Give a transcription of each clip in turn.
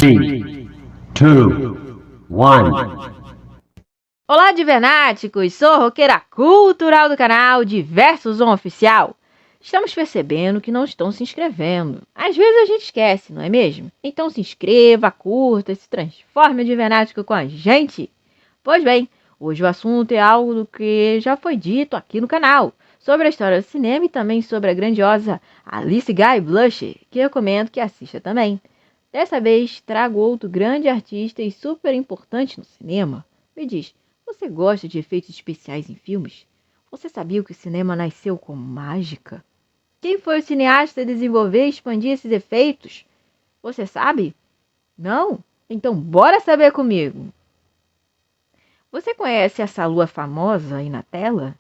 3, 2, 1. Olá, Divernáticos! Sou a roqueira cultural do canal Diversos On Oficial. Estamos percebendo que não estão se inscrevendo. Às vezes a gente esquece, não é mesmo? Então se inscreva, curta, se transforme em Divernático com a gente. Pois bem, hoje o assunto é algo do que já foi dito aqui no canal, sobre a história do cinema e também sobre a grandiosa Alice Guy Blusher, que eu recomendo que assista também. Dessa vez trago outro grande artista e super importante no cinema. Me diz, você gosta de efeitos especiais em filmes? Você sabia que o cinema nasceu com mágica? Quem foi o cineasta a desenvolver e expandir esses efeitos? Você sabe? Não? Então bora saber comigo! Você conhece essa lua famosa aí na tela?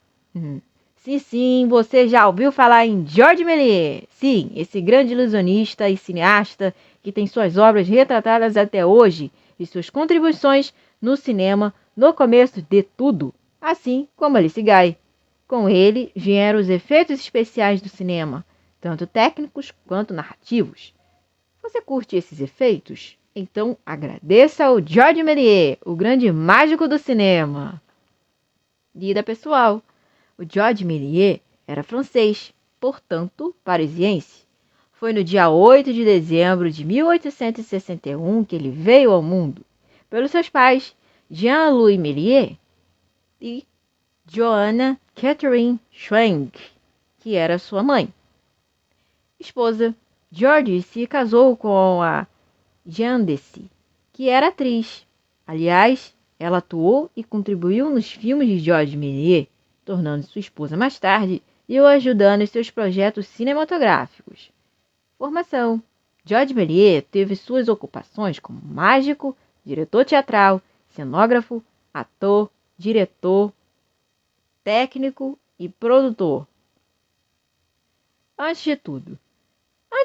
Sim, você já ouviu falar em Georges Méliès. Sim, esse grande ilusionista e cineasta que tem suas obras retratadas até hoje e suas contribuições no cinema no começo de tudo, assim como Alice Guy. Com ele vieram os efeitos especiais do cinema, tanto técnicos quanto narrativos. Você curte esses efeitos? Então agradeça ao Georges Méliès, o grande mágico do cinema. Vida pessoal. O Georges Méliès era francês, portanto parisiense. Foi no dia 8 de dezembro de 1861 que ele veio ao mundo, pelos seus pais, Jean-Louis Méliès e Johanna Catherine Schwenk, que era sua mãe. Esposa, Georges se casou com a Jeanne d'Arc, que era atriz. Aliás, ela atuou e contribuiu nos filmes de Georges Méliès, tornando sua esposa mais tarde e o ajudando em seus projetos cinematográficos. Formação. Georges Méliès teve suas ocupações como mágico, diretor teatral, cenógrafo, ator, diretor, técnico e produtor. Antes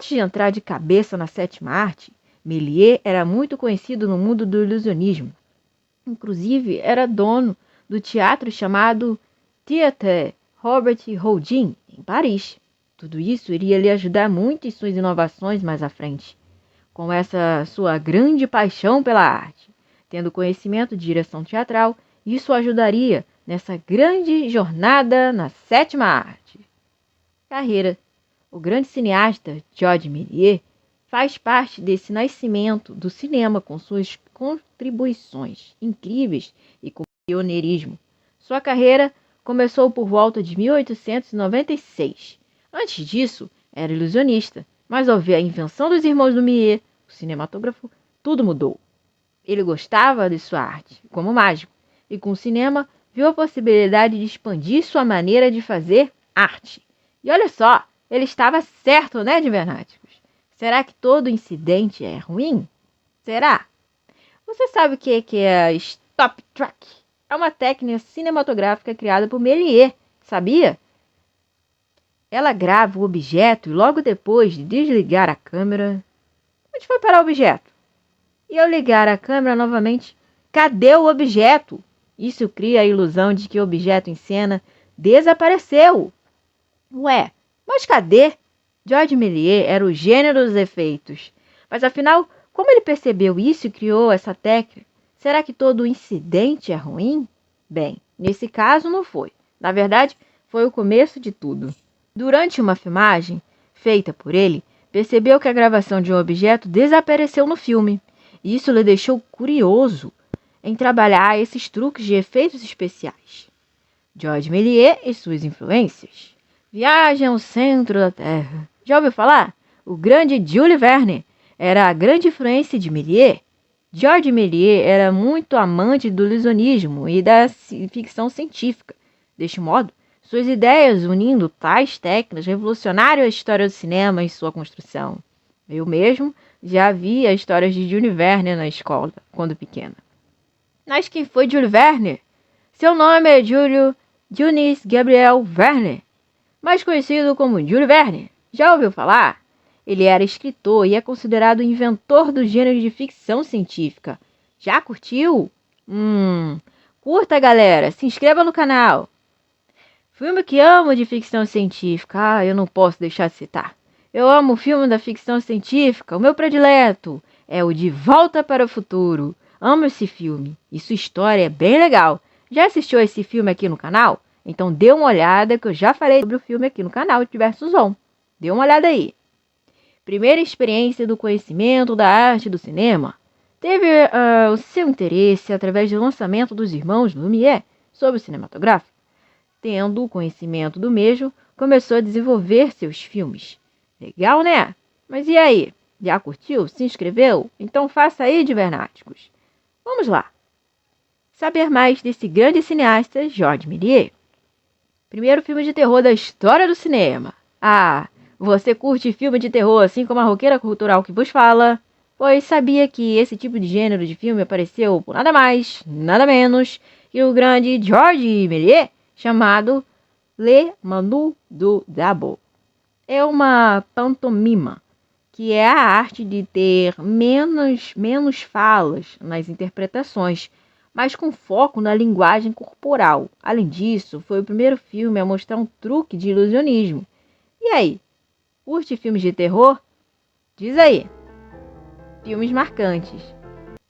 de entrar de cabeça na sétima arte, Méliès era muito conhecido no mundo do ilusionismo. Inclusive, era dono do teatro chamado Théâtre Robert Houdin, em Paris. Tudo isso iria lhe ajudar muito em suas inovações mais à frente. Com essa sua grande paixão pela arte, tendo conhecimento de direção teatral, isso ajudaria nessa grande jornada na sétima arte. Carreira. O grande cineasta Georges Méliès faz parte desse nascimento do cinema com suas contribuições incríveis e com pioneirismo. Sua carreira começou por volta de 1896. Antes disso, era ilusionista, mas ao ver a invenção dos irmãos Lumière, o cinematógrafo, tudo mudou. Ele gostava de sua arte, como mágico, e com o cinema viu a possibilidade de expandir sua maneira de fazer arte. E olha só, ele estava certo, né, Divernáticos? Será que todo incidente é ruim? Será? Você sabe o que é Stop Track? É uma técnica cinematográfica criada por Méliès, sabia? Ela grava o objeto e logo depois de desligar a câmera... Onde foi parar o objeto? E ao ligar a câmera novamente, cadê o objeto? Isso cria a ilusão de que o objeto em cena desapareceu. Ué, mas cadê? Georges Méliès era o gênio dos efeitos. Mas afinal, como ele percebeu isso e criou essa técnica? Será que todo incidente é ruim? Bem, nesse caso não foi. Na verdade, foi o começo de tudo. Durante uma filmagem feita por ele, percebeu que a gravação de um objeto desapareceu no filme. E isso lhe deixou curioso em trabalhar esses truques de efeitos especiais. Georges Méliès e suas influências. Viagem ao centro da Terra. Já ouviu falar? O grande Jules Verne era a grande influência de Méliès. Georges Méliès era muito amante do ilusionismo e da ficção científica. Deste modo, suas ideias unindo tais técnicas revolucionaram a história do cinema e sua construção. Eu mesmo já via histórias de Jules Verne na escola, quando pequena. Mas quem foi Jules Verne? Seu nome é Jules Gabriel Verne, mais conhecido como Jules Verne. Já ouviu falar? Ele era escritor e é considerado o inventor do gênero de ficção científica. Já curtiu? Curta, galera! Se inscreva no canal! Filme que amo de ficção científica. Eu não posso deixar de citar. Eu amo o filme da ficção científica, o meu predileto. é o De Volta para o Futuro. Amo esse filme e sua história é bem legal. Já assistiu esse filme aqui no canal? Então dê uma olhada que eu já falei sobre o filme aqui no canal Diversos On. Dê uma olhada aí. Primeira experiência do conhecimento da arte do cinema. Teve o seu interesse através do lançamento dos irmãos Lumière sobre o cinematográfico. Tendo o conhecimento do mesmo, começou a desenvolver seus filmes. Legal, né? Mas e aí? Já curtiu? Se inscreveu? Então faça aí, Divernáticos. Vamos lá. Saber mais desse grande cineasta, Georges Méliès. Primeiro filme de terror da história do cinema. Ah, você curte filme de terror assim como a roqueira cultural que vos fala? Pois sabia que esse tipo de gênero de filme apareceu por nada mais, nada menos que o grande Georges Méliès, chamado Le Manu du Diable. É uma pantomima, que é a arte de ter menos falas nas interpretações, mas com foco na linguagem corporal. Além disso, foi o primeiro filme a mostrar um truque de ilusionismo. E aí, curte filmes de terror? Diz aí. Filmes marcantes.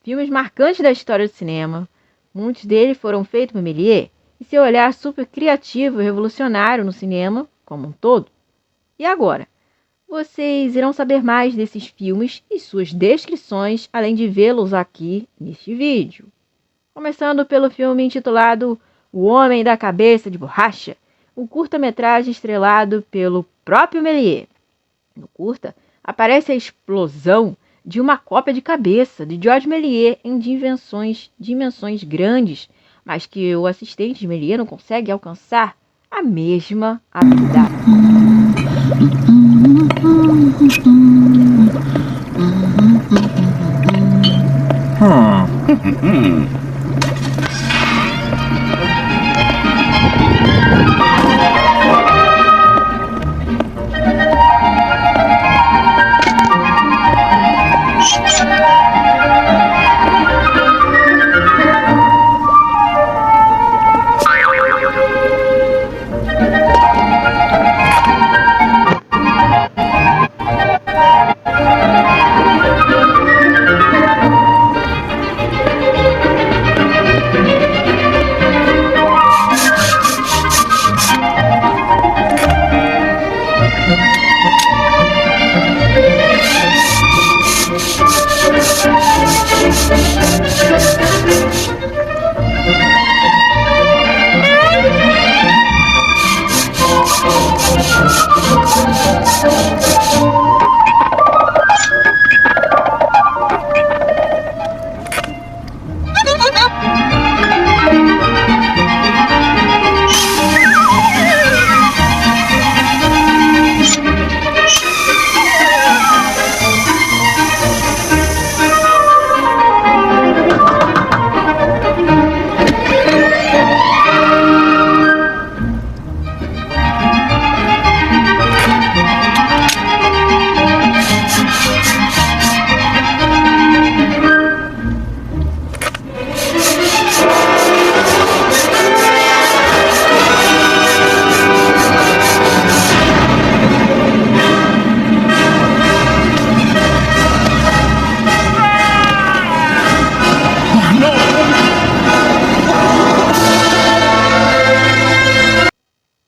Filmes marcantes da história do cinema. Muitos deles foram feitos por Méliès e seu olhar super criativo e revolucionário no cinema como um todo. E agora? Vocês irão saber mais desses filmes e suas descrições, além de vê-los aqui neste vídeo. Começando pelo filme intitulado O Homem da Cabeça de Borracha, um curta-metragem estrelado pelo próprio Méliès. No curta, aparece a explosão de uma cópia de cabeça de Georges Méliès em dimensões grandes, mas que o assistente de Méliès não consegue alcançar a mesma habilidade.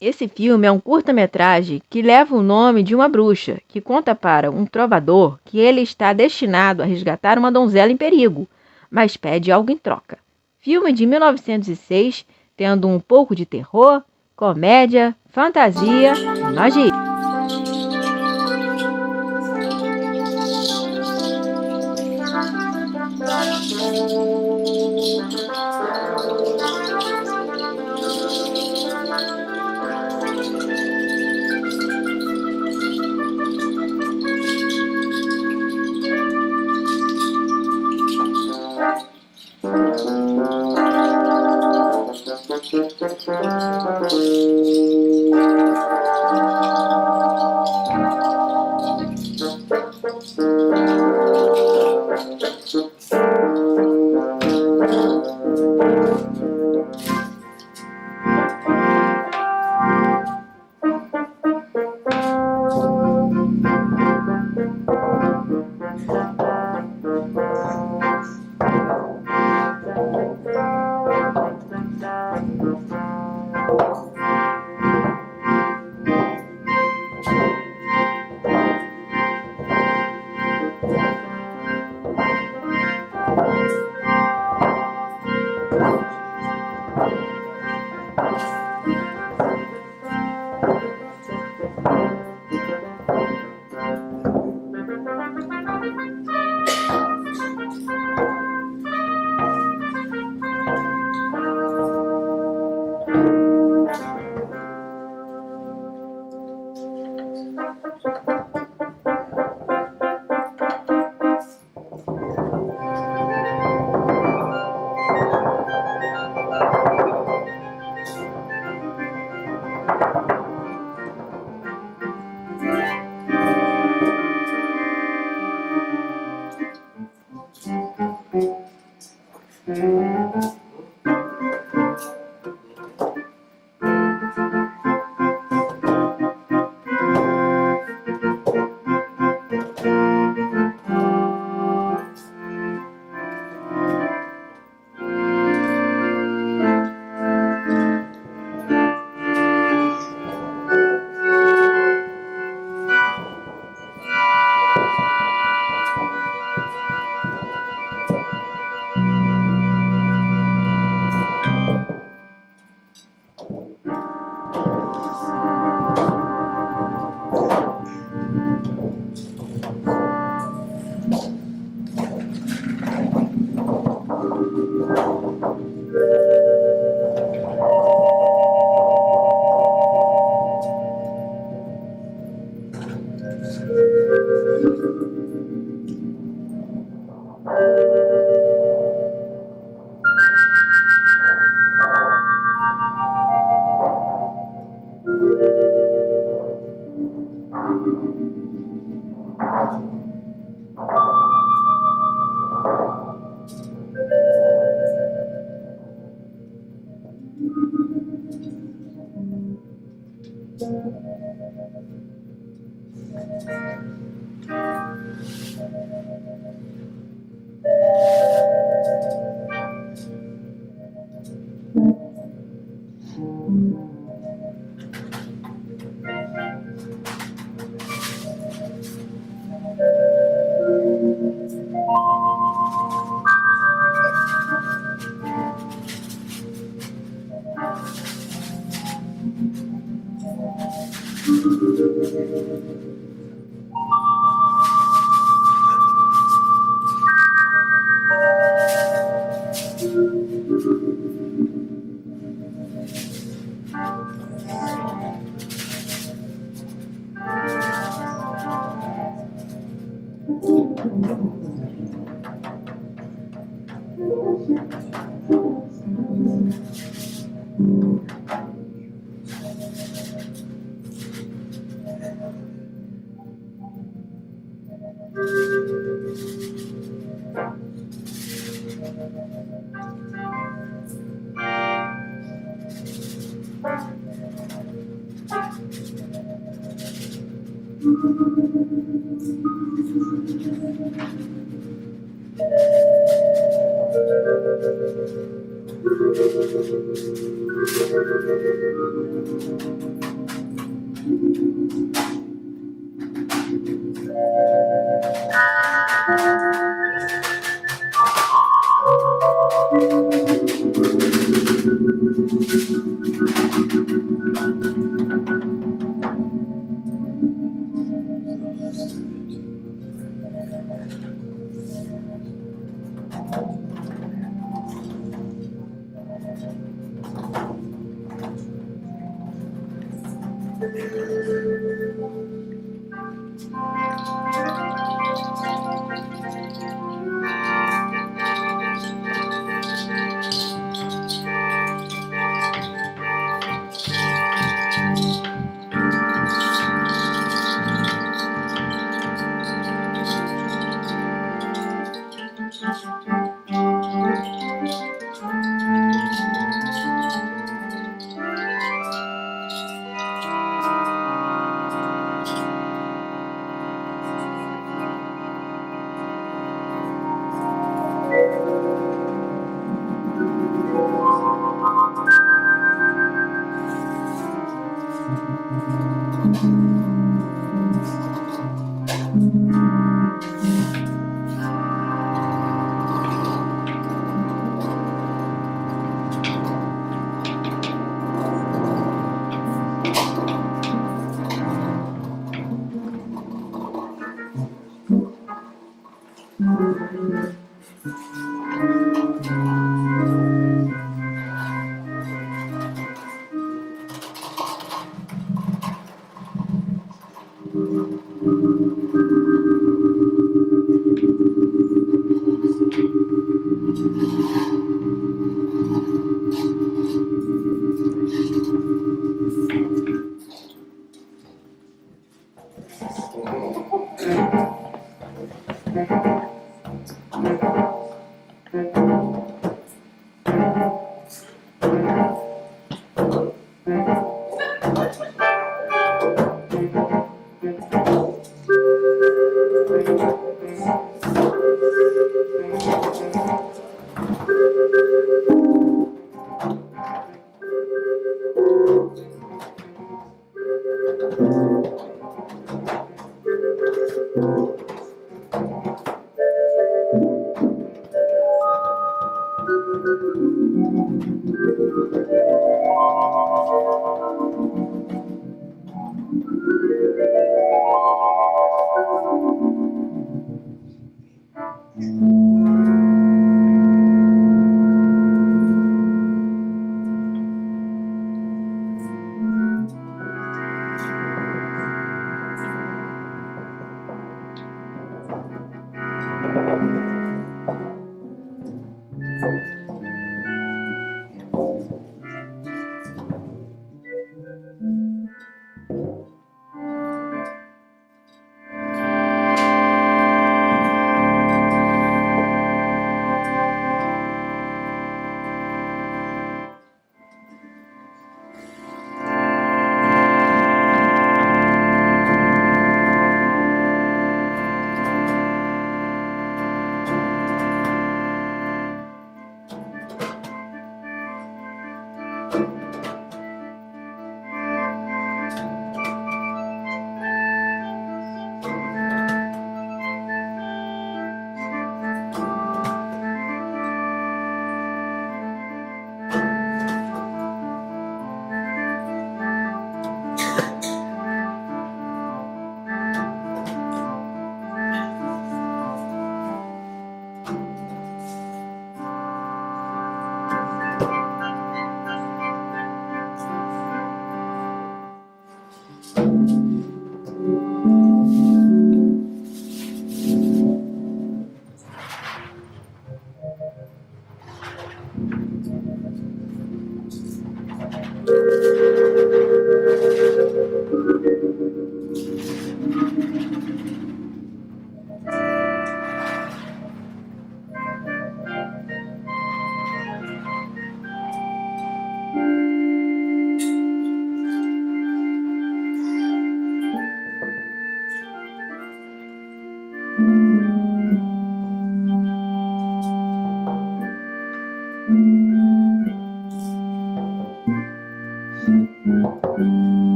Esse filme é um curta-metragem que leva o nome de uma bruxa, que conta para um trovador que ele está destinado a resgatar uma donzela em perigo, mas pede algo em troca. Filme de 1906, tendo um pouco de terror, comédia, fantasia e magia.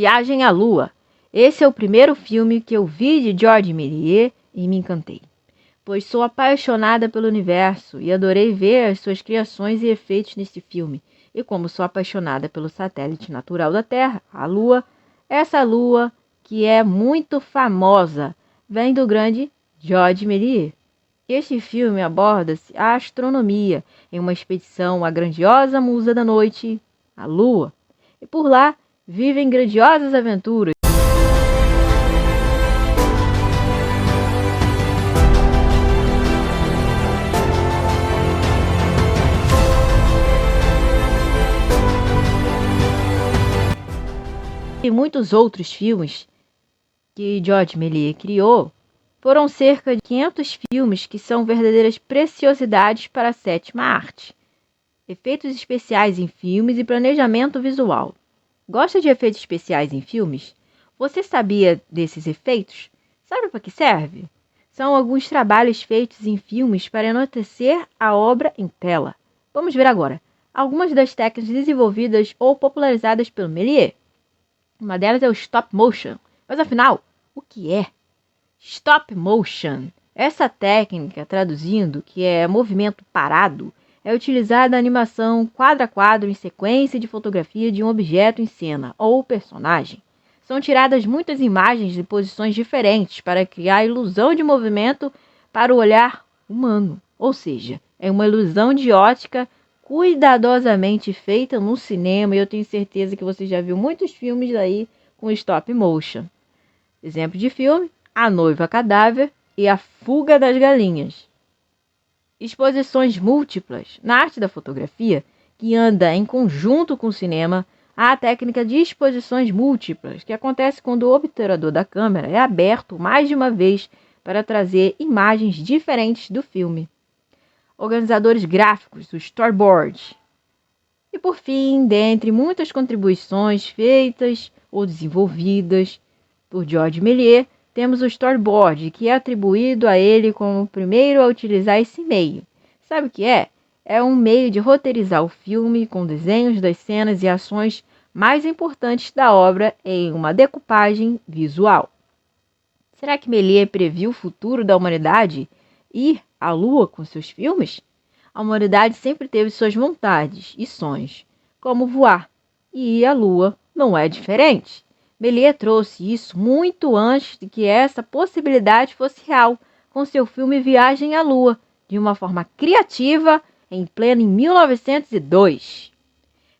Viagem à Lua. Esse é o primeiro filme que eu vi de Georges Méliès e me encantei. pois sou apaixonada pelo universo e adorei ver as suas criações e efeitos nesse filme. E como sou apaixonada pelo satélite natural da Terra, a Lua, essa Lua que é muito famosa, vem do grande Georges Méliès. Este filme aborda-se a astronomia em uma expedição à grandiosa musa da noite, a Lua, e por lá vivem grandiosas aventuras. E muitos outros filmes que Georges Méliès criou. Foram cerca de 500 filmes que são verdadeiras preciosidades para a sétima arte. Efeitos especiais em filmes e planejamento visual. Gosta de efeitos especiais em filmes? Você sabia desses efeitos? Sabe para que serve? São alguns trabalhos feitos em filmes para enaltecer a obra em tela. Vamos ver agora algumas das técnicas desenvolvidas ou popularizadas pelo Méliès. Uma delas é o stop motion. Mas afinal, o que é? Stop motion. Essa técnica, traduzindo, que é movimento parado, é utilizada na animação quadro a quadro em sequência de fotografia de um objeto em cena ou personagem. São tiradas muitas imagens de posições diferentes para criar a ilusão de movimento para o olhar humano. Ou seja, é uma ilusão de ótica cuidadosamente feita no cinema, e eu tenho certeza que você já viu muitos filmes aí com stop motion. Exemplo de filme: A Noiva Cadáver e A Fuga das Galinhas. Exposições múltiplas. Na arte da fotografia, que anda em conjunto com o cinema, há a técnica de exposições múltiplas, que acontece quando o obturador da câmera é aberto mais de uma vez para trazer imagens diferentes do filme. Organizadores gráficos, o storyboard. E por fim, dentre muitas contribuições feitas ou desenvolvidas por Georges Méliès, temos o storyboard, que é atribuído a ele como o primeiro a utilizar esse meio. Sabe o que é? É um meio de roteirizar o filme com desenhos das cenas e ações mais importantes da obra em uma decupagem visual. Será que Méliès previu o futuro da humanidade ir à Lua com seus filmes? A humanidade sempre teve suas vontades e sonhos, como voar, e ir à Lua não é diferente. Méliès trouxe isso muito antes de que essa possibilidade fosse real, com seu filme Viagem à Lua, de uma forma criativa, em pleno em 1902.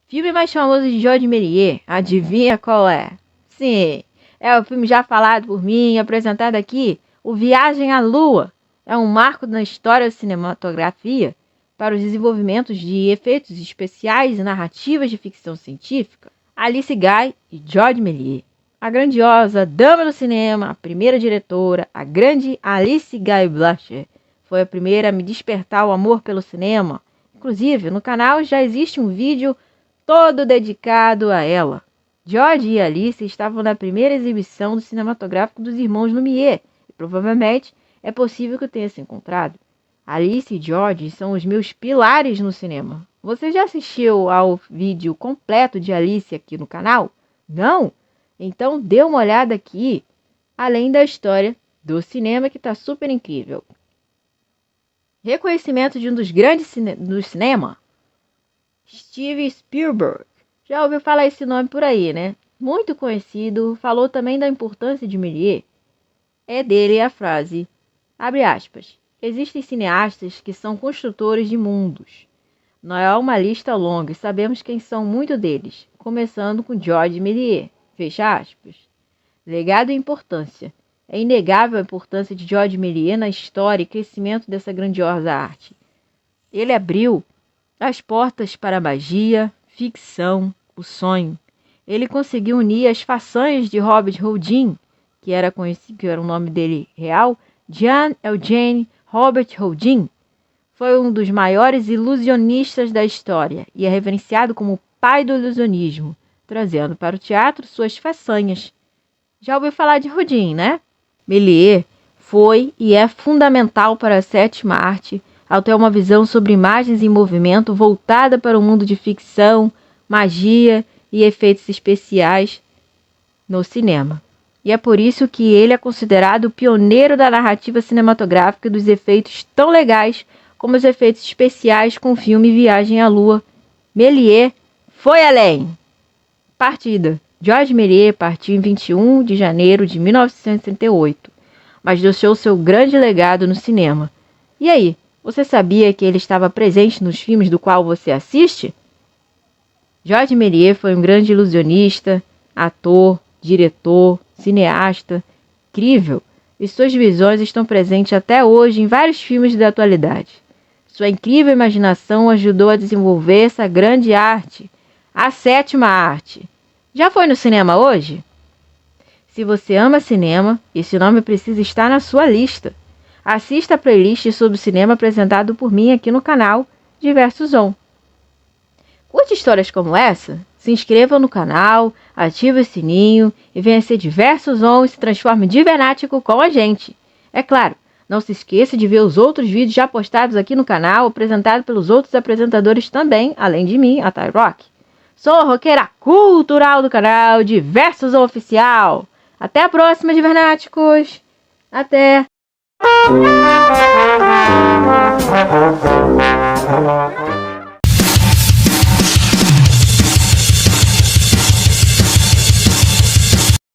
Filme mais famoso de Georges Méliès, adivinha qual é? Sim, é o filme já falado por mim e apresentado aqui, o Viagem à Lua. É um marco na história da cinematografia para os desenvolvimentos de efeitos especiais e narrativas de ficção científica. Alice Guy e Georges Méliès. A grandiosa dama do cinema, a primeira diretora, a grande Alice Guy Blaché, foi a primeira a me despertar o amor pelo cinema. Inclusive, no canal já existe um vídeo todo dedicado a ela. George e Alice estavam na primeira exibição do cinematográfico dos irmãos Lumière, e provavelmente é possível que eu tenha se encontrado. Alice e George são os meus pilares no cinema. Você já assistiu ao vídeo completo de Alice aqui no canal? Não? Então dê uma olhada aqui, além da história do cinema, que está super incrível. Reconhecimento de um dos grandes do cinema, Steven Spielberg. Já ouviu falar esse nome por aí, né? Muito conhecido, falou também da importância de Méliès. É dele a frase, abre aspas, existem cineastas que são construtores de mundos. Não é uma lista longa e sabemos quem são muitos deles, começando com Georges Méliès. Fecha aspas. Legado e importância. É inegável a importância de Georges Méliès na história e crescimento dessa grandiosa arte. Ele abriu as portas para a magia, ficção, o sonho. Ele conseguiu unir as façanhas de Robert Houdin, que era o nome dele real, Jean Eugène Robert Houdin. Foi um dos maiores ilusionistas da história e é reverenciado como o pai do ilusionismo, trazendo para o teatro suas façanhas. Já ouviu falar de Houdin, né? Méliès foi e é fundamental para a sétima arte ao ter uma visão sobre imagens em movimento voltada para o mundo de ficção, magia e efeitos especiais no cinema. E é por isso que ele é considerado o pioneiro da narrativa cinematográfica e dos efeitos tão legais como os efeitos especiais com o filme Viagem à Lua. Méliès foi além. Partida. Georges Méliès partiu em 21 de janeiro de 1968, mas deixou seu grande legado no cinema. E aí, você sabia que ele estava presente nos filmes do qual você assiste? Georges Méliès foi um grande ilusionista, ator, diretor, cineasta, incrível, e suas visões estão presentes até hoje em vários filmes da atualidade. Sua incrível imaginação ajudou a desenvolver essa grande arte, a sétima arte. Já foi no cinema hoje? Se você ama cinema, esse nome precisa estar na sua lista. Assista a playlist sobre cinema apresentado por mim aqui no canal Diversos On. Curte histórias como essa? Se inscreva no canal, ative o sininho e venha ser Diversos On e se transforme de venático com a gente. É claro, não se esqueça de ver os outros vídeos já postados aqui no canal, apresentados pelos outros apresentadores também, além de mim, a Thay Rock. Sou a roqueira cultural do canal Diversos On Oficial. Até a próxima, Divernáticos! Até!